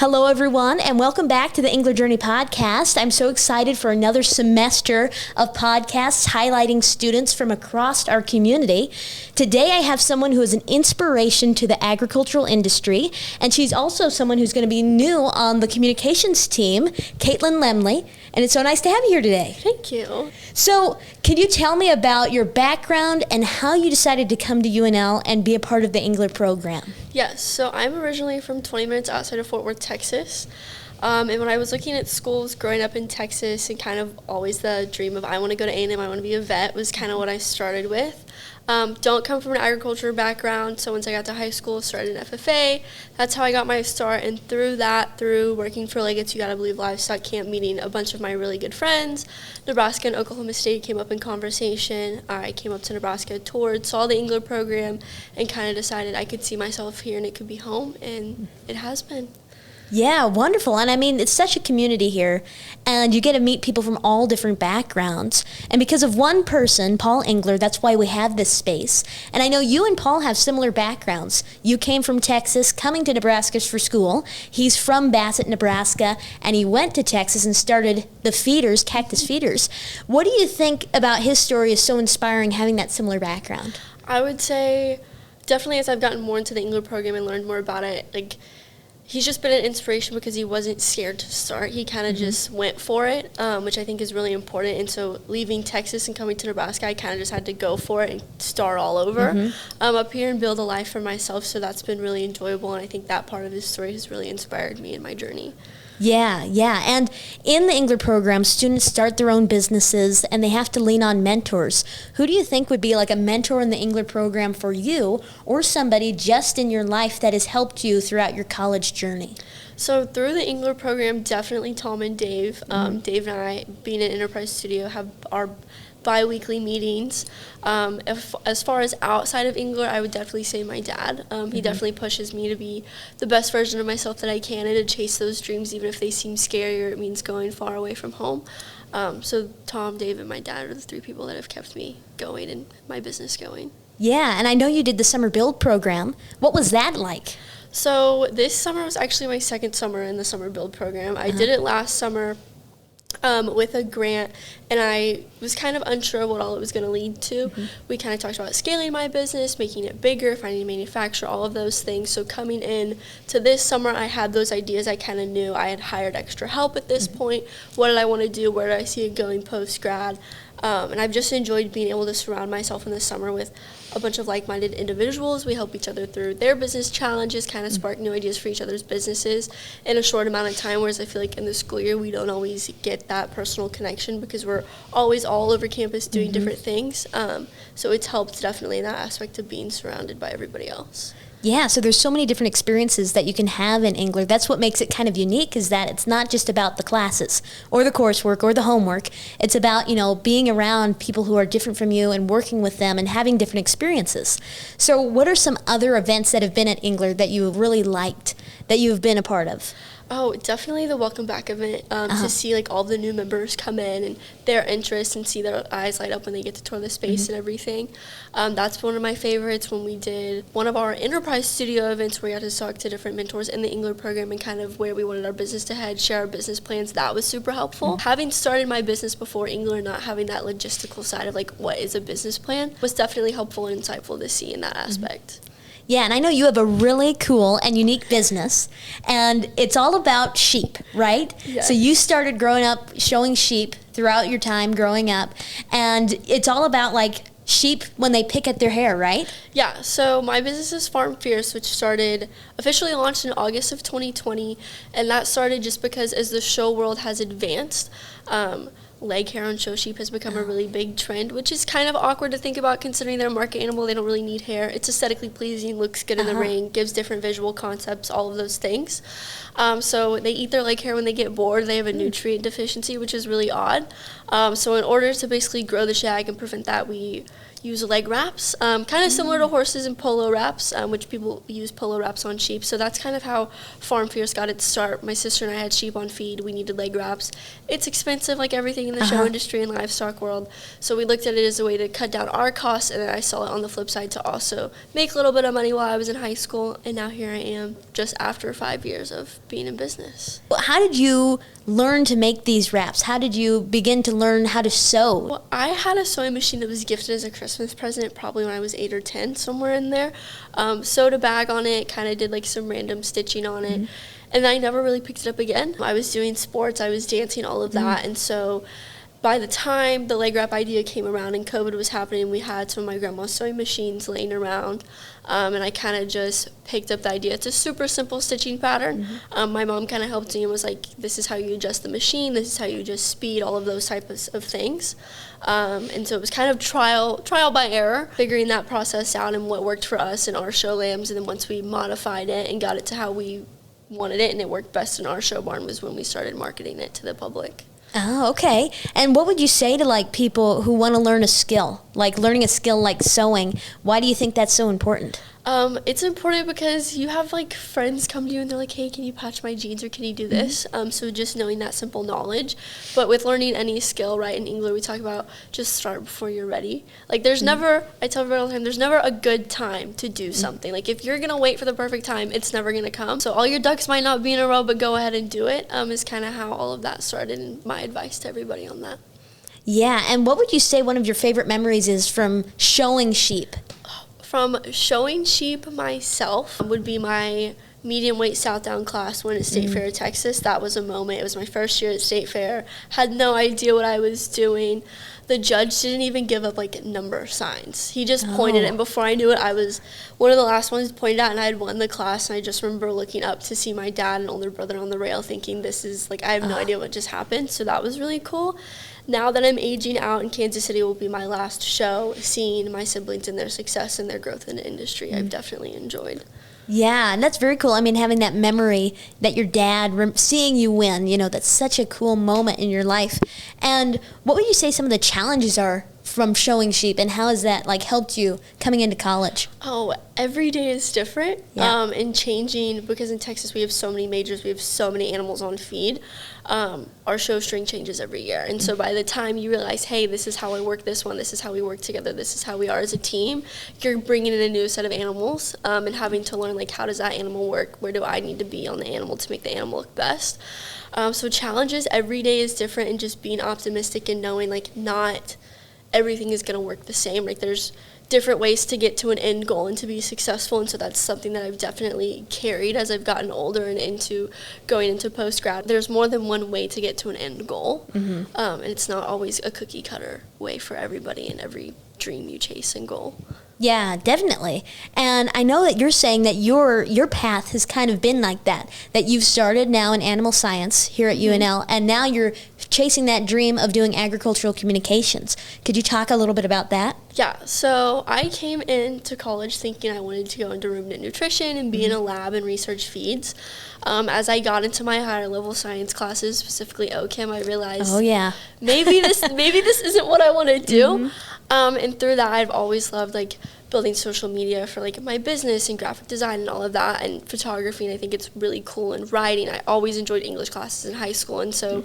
Hello, everyone, and welcome back to the Engler Journey podcast. I'm so excited for another semester of podcasts highlighting students from across our community. Today, I have someone who is an inspiration to the agricultural industry, and she's also someone who's going to be new on the communications team, KaytLynn Lemely, and it's so nice to have you here today. Thank you. So, can you tell me about your background and how you decided to come to UNL and be a part of the Engler program? Yes, so I'm originally from 20 minutes outside of Fort Worth, Texas. And when I was looking at schools growing up in Texas and kind of always the dream of I want to go to A&M, I want to be a vet was kind of what I started with. Don't come from an agriculture background, so once I got to high school, started an FFA. That's how I got my start, and through working for It's You Gotta Believe Livestock Camp, meeting a bunch of my really good friends, Nebraska and Oklahoma State came up in conversation. I came up to Nebraska, toured, saw the Engler program, and kind of decided I could see myself here and it could be home, and it has been. Yeah, wonderful. And I mean, it's such a community here, and you get to meet people from all different backgrounds. And because of one person, Paul Engler, that's why we have this space. And I know you and Paul have similar backgrounds. You came from Texas, coming to Nebraska for school. He's from Bassett, Nebraska, and he went to Texas and started the feeders, Cactus Feeders. What do you think about his story is so inspiring, having that similar background? I would say definitely as I've gotten more into the Engler program and learned more about it, he's just been an inspiration because he wasn't scared to start. He kind of just went for it, which I think is really important. And so leaving Texas and coming to Nebraska, I kind of just had to go for it and start all over up here and build a life for myself. So that's been really enjoyable, and I think that part of his story has really inspired me in my journey. Yeah. And in the Engler program, students start their own businesses and they have to lean on mentors. Who do you think would be like a mentor in the Engler program for you, or somebody just in your life that has helped you throughout your college journey? So through the Engler program, definitely Tom and Dave. Dave and I, being at Enterprise Studio, have our bi-weekly meetings. As far as outside of Engler, I would definitely say my dad. He definitely pushes me to be the best version of myself that I can and to chase those dreams even if they seem scary or it means going far away from home. So Tom, Dave, and my dad are the three people that have kept me going and my business going. Yeah, and I know you did the summer build program. What was that like? So this summer was actually my second summer in the summer build program. I did it last summer with a grant, and I was kind of unsure of what all it was going to lead to. We kind of talked about scaling my business, making it bigger, finding a manufacturer, all of those things. So coming in to this summer, I had those ideas. I kind of knew I had hired extra help at this point. What did I want to do? Where did I see it going post-grad? And I've just enjoyed being able to surround myself in the summer with a bunch of like-minded individuals. We help each other through their business challenges, kind of spark new ideas for each other's businesses in a short amount of time, whereas I feel like in the school year we don't always get that personal connection because we're always all over campus doing different things. So it's helped definitely in that aspect of being surrounded by everybody else. Yeah, so there's so many different experiences that you can have in Engler. That's what makes it kind of unique, is that it's not just about the classes or the coursework or the homework. It's about, being around people who are different from you and working with them and having different experiences. So what are some other events that have been at Engler that you really liked, that you have been a part of? Oh, definitely the welcome back event, to see all the new members come in and their interest and see their eyes light up when they get to tour the space and everything. That's one of my favorites. When we did one of our Enterprise Studio events where we got to talk to different mentors in the Engler program and kind of where we wanted our business to head, share our business plans, that was super helpful. Having started my business before Engler, not having that logistical side of what is a business plan was definitely helpful and insightful to see in that aspect. Yeah, and I know you have a really cool and unique business, and it's all about sheep, right? Yes. So you started growing up showing sheep throughout your time growing up, and it's all about sheep when they pick at their hair, right? Yeah, so my business is Farm Fierce, which officially launched in August of 2020, and that started just because as the show world has advanced, leg hair on show sheep has become a really big trend, which is kind of awkward to think about considering they're a market animal. They don't really need hair. It's aesthetically pleasing, looks good in the ring, gives different visual concepts, all of those things. So they eat their leg hair when they get bored. They have a nutrient deficiency, which is really odd. So in order to basically grow the shag and prevent that, we use leg wraps, kind of similar to horses and polo wraps, which people use polo wraps on sheep. So that's kind of how Farm Fierce got its start. My sister and I had sheep on feed. We needed leg wraps. It's expensive, like everything in the show industry and livestock world. So we looked at it as a way to cut down our costs, and then I saw it on the flip side to also make a little bit of money while I was in high school. And now here I am, just after 5 years of being in business. How did you learn to make these wraps? How did you begin to learn how to sew? Well, I had a sewing machine that was gifted as a Christmas present probably when I was 8 or 10, somewhere in there. Sewed a bag on it, kind of did like some random stitching on it, and I never really picked it up again. I was doing sports, I was dancing, all of that, and so by the time the leg wrap idea came around and COVID was happening, we had some of my grandma's sewing machines laying around, and I kind of just picked up the idea. It's a super simple stitching pattern. My mom kind of helped me and was like, this is how you adjust the machine, this is how you adjust speed, all of those types of things. And so it was kind of trial by error, figuring that process out and what worked for us in our show lambs. And then once we modified it and got it to how we wanted it and it worked best in our show barn was when we started marketing it to the public. Oh, okay. And what would you say to like people who want to learn a skill, like learning a skill like sewing? Why do you think that's so important? It's important because you have like friends come to you and they're like, hey, can you patch my jeans or can you do this? So just knowing that simple knowledge. But with learning any skill, right, in Engler we talk about just start before you're ready. Like there's never, I tell everyone all the time, there's never a good time to do something. Like if you're going to wait for the perfect time, it's never going to come. So all your ducks might not be in a row, but go ahead and do it, is kind of how all of that started, and my advice to everybody on that. Yeah, and what would you say one of your favorite memories is from showing sheep? From showing sheep myself would be my medium weight South Down class when at State Fair, Texas. That was a moment. It was my first year at State Fair. Had no idea what I was doing. The judge didn't even give up like number signs. He just pointed, and before I knew it, I was one of the last ones pointed out, and I had won the class. And I just remember looking up to see my dad and older brother on the rail, thinking, "This is like I have no idea what just happened." So that was really cool. Now that I'm aging out, in Kansas City will be my last show, seeing my siblings and their success and their growth in the industry, I've definitely enjoyed. Yeah, and that's very cool. I mean, having that memory that your dad, seeing you win, that's such a cool moment in your life. And what would you say some of the challenges are from showing sheep, and how has that helped you coming into college? Oh, every day is different, and changing, because in Texas we have so many majors, we have so many animals on feed. Our show string changes every year, and so by the time you realize, hey, this is how I work this one, this is how we work together, this is how we are as a team, you're bringing in a new set of animals, and having to learn how does that animal work, where do I need to be on the animal to make the animal look best. So challenges, every day is different, and just being optimistic and knowing not everything is going to work the same. There's different ways to get to an end goal and to be successful, and so that's something that I've definitely carried as I've gotten older and into going into post-grad. There's more than one way to get to an end goal, and it's not always a cookie-cutter way for everybody and every dream you chase and goal. Yeah, definitely. And I know that you're saying that your path has kind of been like that you've started now in animal science here at UNL, and now you're chasing that dream of doing agricultural communications. Could you talk a little bit about that? Yeah, so I came into college thinking I wanted to go into ruminant nutrition and be in a lab and research feeds. As I got into my higher level science classes, specifically OChem, I realized maybe this isn't what I want to do. And through that, I've always loved building social media for my business and graphic design and all of that, and photography, and I think it's really cool, and writing. I always enjoyed English classes in high school, and so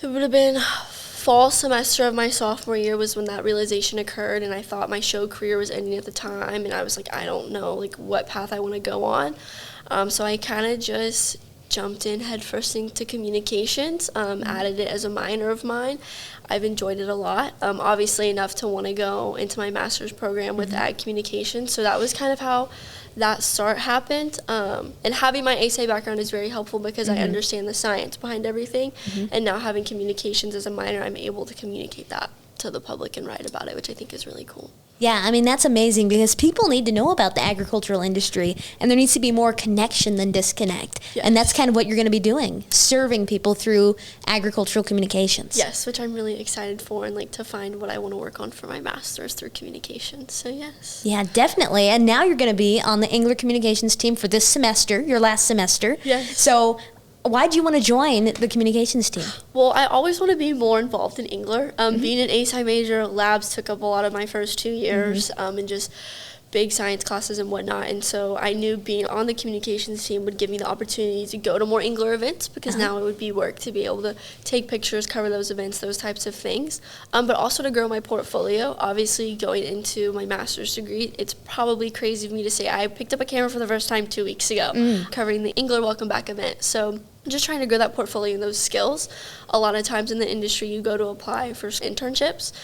it would have been fall semester of my sophomore year was when that realization occurred, and I thought my show career was ending at the time, and I was I don't know what path I want to go on. So I kind of just jumped in headfirst into communications, added it as a minor of mine. I've enjoyed it a lot, obviously enough to want to go into my master's program with ag communications. So that was kind of how that start happened. And having my ASA background is very helpful because I understand the science behind everything. And now having communications as a minor, I'm able to communicate that to the public and write about it, which I think is really cool. Yeah, I mean, that's amazing because people need to know about the agricultural industry, and there needs to be more connection than disconnect. Yes. And that's kind of what you're going to be doing, serving people through agricultural communications. Yes, which I'm really excited for, and to find what I want to work on for my master's through communications. So yes. Yeah, definitely. And now you're going to be on the Engler Communications team for this semester, your last semester. Yes. So why'd you want to join the communications team? Well, I always want to be more involved in Engler. Being an ASI major, labs took up a lot of my first 2 years, and just big science classes and whatnot. And so I knew being on the communications team would give me the opportunity to go to more Engler events, because now it would be work to be able to take pictures, cover those events, those types of things. But also to grow my portfolio. Obviously, going into my master's degree, it's probably crazy of me to say I picked up a camera for the first time 2 weeks ago, covering the Engler Welcome Back event. So just trying to grow that portfolio and those skills. A lot of times in the industry, you go to apply for internships,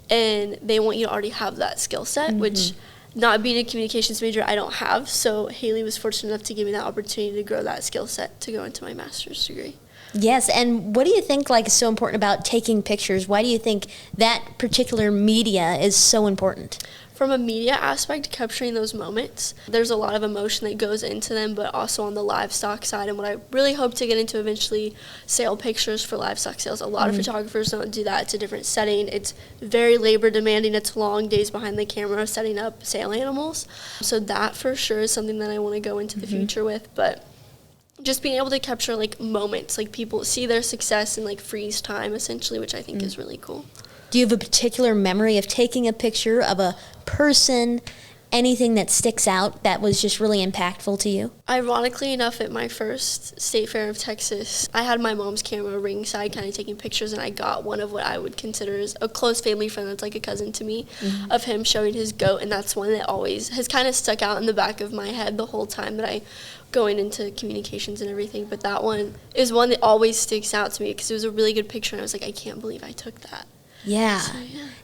and they want you to already have that skill set, which not being a communications major, I don't have. So Haley was fortunate enough to give me that opportunity to grow that skill set to go into my master's degree. Yes, and what do you think is so important about taking pictures? Why do you think that particular media is so important? From a media aspect, capturing those moments, there's a lot of emotion that goes into them, but also on the livestock side, and what I really hope to get into eventually, sale pictures for livestock sales. A lot of photographers don't do that. It's a different setting. It's very labor demanding. It's long days behind the camera setting up sale animals. So that for sure is something that I want to go into the future with, but just being able to capture moments, people see their success and freeze time essentially, which I think is really cool. Do you have a particular memory of taking a picture of a person, anything that sticks out that was just really impactful to you? Ironically enough, at my first State Fair of Texas, I had my mom's camera ringside kind of taking pictures, and I got one of what I would consider as a close family friend that's like a cousin to me, of him showing his goat, and that's one that always has kind of stuck out in the back of my head the whole time that I going into communications and everything. But that one is one that always sticks out to me because it was a really good picture, and I was like, I can't believe I took that. Yeah.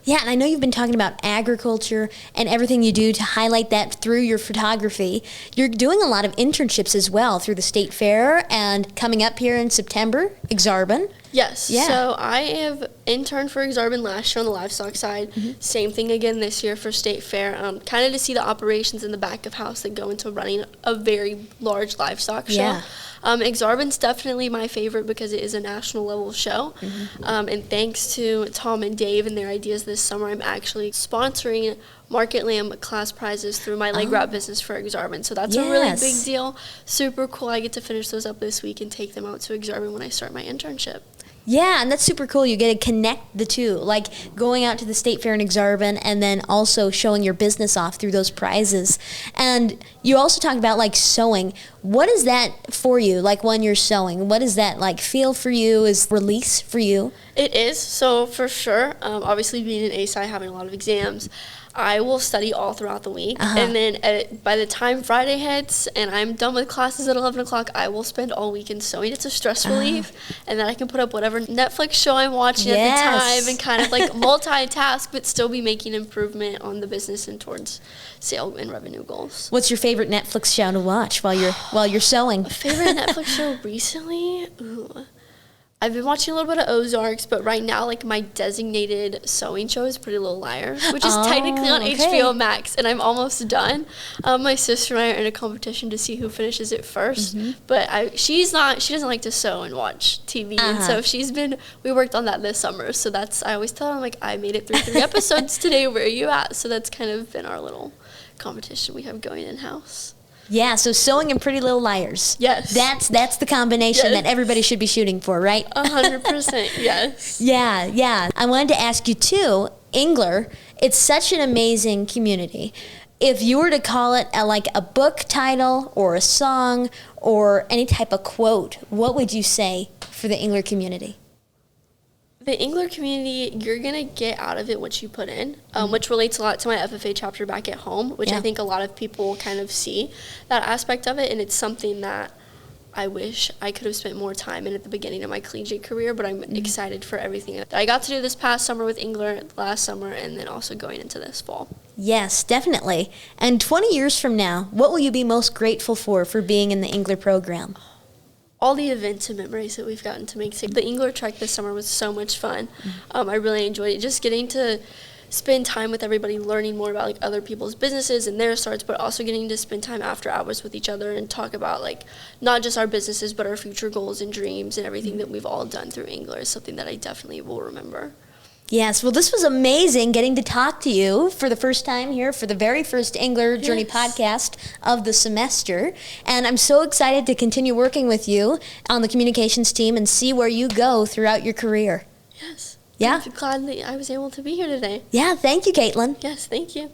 Yeah, and I know you've been talking about agriculture and everything you do to highlight that through your photography. You're doing a lot of internships as well through the State Fair and coming up here in September, Exarban. Yes. Yeah. So I have interned for Exarban last year on the livestock side. Same thing again this year for State Fair. Kind of to see the operations in the back of house that go into running a very large livestock show. Yeah. Exarban's definitely my favorite because it is a national level show. And thanks to Tom and Dave and their ideas this summer, I'm actually sponsoring Market Lamb class prizes through my leg wrap business for Exarban. So that's a really big deal. Super cool. I get to finish those up this week and take them out to Exarban when I start my internship. Yeah, and that's super cool. You get to connect the two, going out to the State Fair in Exarban and then also showing your business off through those prizes. And you also talk about sewing. What is that for you? When you're sewing, what does that feel for you? Is release for you? It is. So for sure, obviously being an ASI, having a lot of exams, I will study all throughout the week, and then by the time Friday hits and I'm done with classes at 11 o'clock, I will spend all weekend sewing. It's a stress relief, and then I can put up whatever Netflix show I'm watching at the time and kind of multitask, but still be making improvement on the business and towards sale and revenue goals. What's your favorite Netflix show to watch while you're sewing? Favorite Netflix show recently? I've been watching a little bit of Ozarks, but right now, my designated sewing show is Pretty Little Liars, which is technically on HBO Max, and I'm almost done. My sister and I are in a competition to see who finishes it first, but she doesn't like to sew and watch TV, and so we worked on that this summer, so I always tell her, I made it through 3 episodes today, where are you at? So that's kind of been our little competition we have going in-house. Yeah, so sewing and Pretty Little Liars. Yes. That's the combination that everybody should be shooting for, right? 100%, yes. Yeah. I wanted to ask you, too, Engler, it's such an amazing community. If you were to call it a book title or a song or any type of quote, what would you say for the Engler community? The Engler community, you're going to get out of it what you put in, which relates a lot to my FFA chapter back at home, which I think a lot of people kind of see that aspect of it, and it's something that I wish I could have spent more time in at the beginning of my collegiate career, but I'm excited for everything that I got to do this past summer with Engler, last summer, and then also going into this fall. Yes, definitely. And 20 years from now, what will you be most grateful for being in the Engler program? All the events and memories that we've gotten to make. The Engler Trek this summer was so much fun. I really enjoyed it. Just getting to spend time with everybody, learning more about other people's businesses and their starts, but also getting to spend time after hours with each other and talk about not just our businesses, but our future goals and dreams and everything that we've all done through Engler is something that I definitely will remember. Yes, well, this was amazing getting to talk to you for the first time here for the very first Engler Journey podcast of the semester. And I'm so excited to continue working with you on the communications team and see where you go throughout your career. Yes. Yeah? I'm glad that I was able to be here today. Yeah, thank you, KaytLynn. Yes, thank you.